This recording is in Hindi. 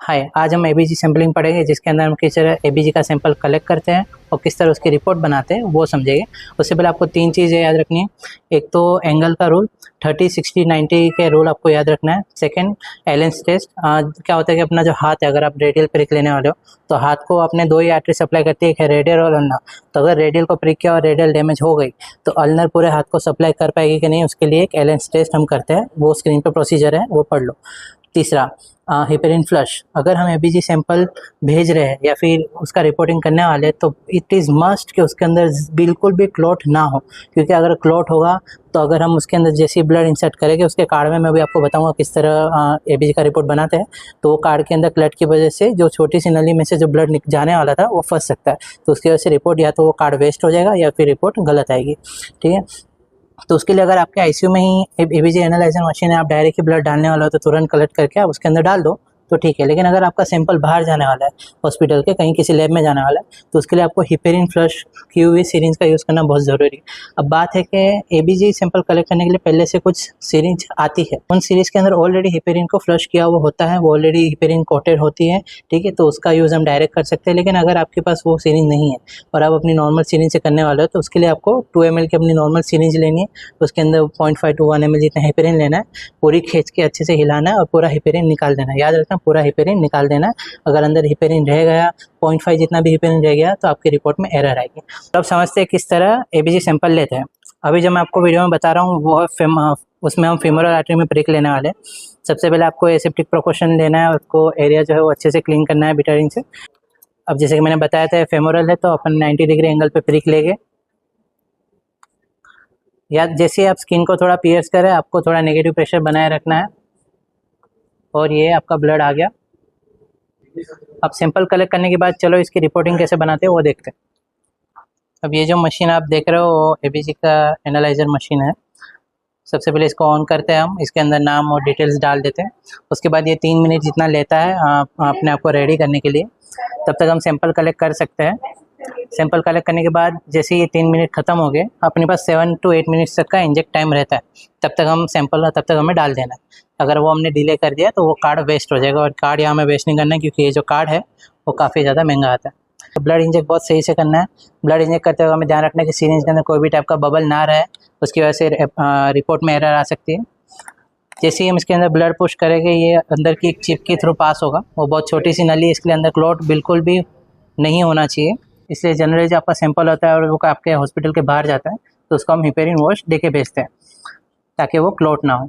हाय, आज हम एबीजी सैम्पलिंग पढ़ेंगे जिसके अंदर हम किस तरह एबीजी का सैंपल कलेक्ट करते हैं और किस तरह उसकी रिपोर्ट बनाते हैं वो समझेंगे। उससे पहले आपको 3 चीज़ें याद रखनी है। एक तो एंगल का रूल 30, 60, 90 के रूल आपको याद रखना है। सेकंड एलेंस टेस्ट, क्या होता है कि अपना जो हाथ है, अगर आप रेडियल प्रिक लेने वाले हो तो हाथ को अपने 2 ही आर्टरी सप्लाई करती है, एक है रेडियल और अल्नर। तो अगर रेडियल को प्रिक किया और रेडियल डैमेज हो गई तो अल्नर पूरे हाथ को सप्लाई कर पाएगी कि नहीं, उसके लिए एक एलेंस टेस्ट हम करते हैं। वो स्क्रीन पर प्रोसीजर है, वो पढ़ लो। तीसरा हेपेरिन फ्लश, अगर हम एबीजी सैंपल भेज रहे हैं या फिर उसका रिपोर्टिंग करने वाले तो इट इज़ मस्ट कि उसके अंदर बिल्कुल भी क्लॉट ना हो, क्योंकि अगर क्लॉट होगा तो अगर हम उसके अंदर जैसे ब्लड इंसर्ट करेंगे उसके कार्ड में मैं भी आपको बताऊंगा किस तरह एबीजी का रिपोर्ट बनाते हैं, तो वो कार्ड के अंदर क्लट की वजह से जो छोटी सी नली में से जो ब्लड जाने वाला था वो फंस सकता है। तो उसकी वजह से रिपोर्ट या तो वो कार्ड वेस्ट हो जाएगा या फिर रिपोर्ट गलत आएगी। ठीक है, तो उसके लिए अगर आपके आईसीयू में ही एबीजी एनालाइजर मशीन है, आप डायरेक्ट ही ब्लड डालने वाला हो तो तुरंत कलेक्ट करके आप उसके अंदर डाल दो तो ठीक है। लेकिन अगर आपका सैंपल बाहर जाने वाला है, हॉस्पिटल के कहीं किसी लैब में जाने वाला है, तो उसके लिए आपको हेपेरिन फ्लश की हुई सिरिंज का यूज़ करना बहुत ज़रूरी है। अब बात है कि एबीजी सैंपल कलेक्ट करने के लिए पहले से कुछ सिरिंज आती है, उन सिरिंज के अंदर ऑलरेडी हेपेरिन को फ्लश किया हुआ होता है, वो ऑलरेडी हेपेरिन कोटेड होती है। ठीक है, तो उसका यूज़ हम डायरेक्ट कर सकते हैं। लेकिन अगर आपके पास वो सिरिंज नहीं है और आप अपनी नॉर्मल सिरिंज से करने वाले हो तो उसके लिए आपको 2 ml की अपनी नॉर्मल सिरिंज लेनी है। तो उसके अंदर 0.5 to 1 ml जितना हेपेरिन लेना है, पूरी खींच के अच्छे से हिलाना है और पूरा हेपेरिन निकाल देना है। याद रखना, पूरा हेपेरिन निकाल देना है। अगर अंदर हेपेरिन रह गया, 0.5 जितना भी हेपेरिन रह गया, तो आपकी रिपोर्ट में एरर आएगी। तो अब समझते हैं किस तरह एबीजी सैंपल लेते हैं। अभी जो मैं आपको वीडियो में बता रहा हूँ वो है उसमें हम फीमोरल आर्टरी में प्रिक लेने वाले हैं। सबसे पहले आपको एसेप्टिक प्रिकॉशन लेना है, उसको एरिया जो है वो अच्छे से क्लीन करना है बिटरिंग से। अब जैसे कि मैंने बताया था फेमोरल है तो अपन 90 डिग्री एंगल पे प्रिक लेंगे। या जैसे आप स्किन को थोड़ा पियर्स करें, आपको थोड़ा नेगेटिव प्रेशर बनाए रखना है। और ये आपका ब्लड आ गया। अब सैंपल कलेक्ट करने के बाद चलो इसकी रिपोर्टिंग कैसे बनाते हैं वो देखते हैं। अब ये जो मशीन आप देख रहे हो वो एबीजी का एनालाइजर मशीन है। सबसे पहले इसको ऑन करते हैं, हम इसके अंदर नाम और डिटेल्स डाल देते हैं। उसके बाद ये 3 मिनट जितना लेता है अपने आप को रेडी करने के लिए, तब तक हम सैंपल कलेक्ट कर सकते हैं। सैंपल कलेक्ट करने के बाद जैसे ये 3 मिनट खत्म हो गए, अपने पास 7 to 8 मिनट्स तक का इंजेक्ट टाइम रहता है। तब तक हम सैंपल तब तक हमें डाल देना है। अगर वो हमने डिले कर दिया तो वो कार्ड वेस्ट हो जाएगा, और कार्ड यहाँ हमें वेस्ट नहीं करना है क्योंकि ये जो कार्ड है वो काफ़ी ज़्यादा महंगा आता है। तो ब्लड इंजेक्ट बहुत सही से करना है। ब्लड इंजेक्ट करते हुए हमें ध्यान रखना है कि सिरिंज के अंदर कोई भी टाइप का बबल ना रहे, उसकी वजह से रिपोर्ट में एरर आ सकती है। जैसे ही हम इसके अंदर ब्लड पुश करेंगे ये अंदर की एक चिप के थ्रू पास होगा। वो बहुत छोटी सी नली है, इसके अंदर क्लॉट बिल्कुल भी नहीं होना चाहिए। इसलिए जनरली जो आपका सैंपल होता है और वो आपके हॉस्पिटल के बाहर जाता है तो उसको हम हेपेरिन वॉश दे के भेजते हैं ताकि वो क्लॉट ना हो।